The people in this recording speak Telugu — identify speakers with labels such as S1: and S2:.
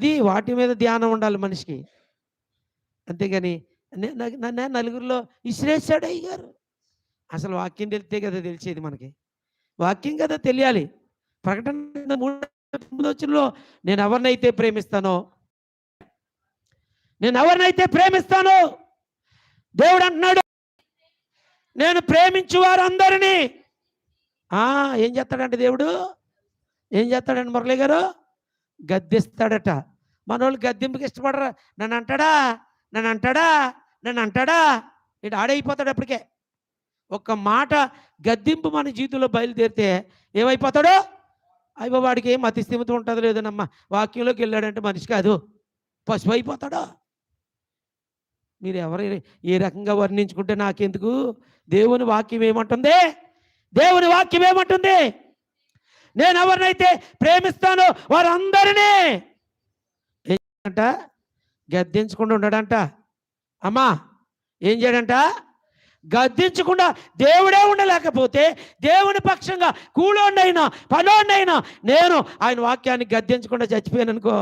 S1: ఇది వాటి మీద ధ్యానం ఉండాలి మనిషికి. అంతేగాని నన్ను నలుగురిలో ఇసిరేసాడు అయ్యగారు. అసలు వాక్యం తెలిస్తే కదా తెలిసేది మనకి. వాక్యం కదా తెలియాలి. ప్రకటన 3:9 నేను ఎవరినైతే ప్రేమిస్తానో దేవుడు అంటున్నాడు, నేను ప్రేమించు వారందరినీ ఏం చేస్తాడంటే దేవుడు, ఏం చేస్తాడండి మురళి గారు, గద్దిస్తాడట. మనోళ్ళు గద్దింపుకి ఇష్టపడరా. నన్ను అంటాడా ఇటు ఆడైపోతాడు. అప్పటికే ఒక్క మాట గద్దింపు మన జీవితంలో బయలుదేరితే ఏమైపోతాడో, అయ్యో వాడికి ఏం అతిస్థిమితం ఉంటుంది లేదనమ్మా, వాక్యంలోకి వెళ్ళాడంటే మనిషి కాదు, పశువు అయిపోతాడో. మీరు ఎవరు ఏ రకంగా వర్ణించుకుంటే నాకెందుకు. దేవుని వాక్యం ఏమంటుంది, నేను ఎవరినైతే ప్రేమిస్తానో వారందరినీ అంట గద్దించకుండా ఉండడంట. అమ్మా ఏం చేయడంట, గద్దించకుండా. దేవుడే ఉండలేకపోతే దేవుని పక్షంగా కూలోండైనా పనోండైనా నేను ఆయన వాక్యాన్ని గద్దించకుండా చచ్చిపోయాను అనుకో,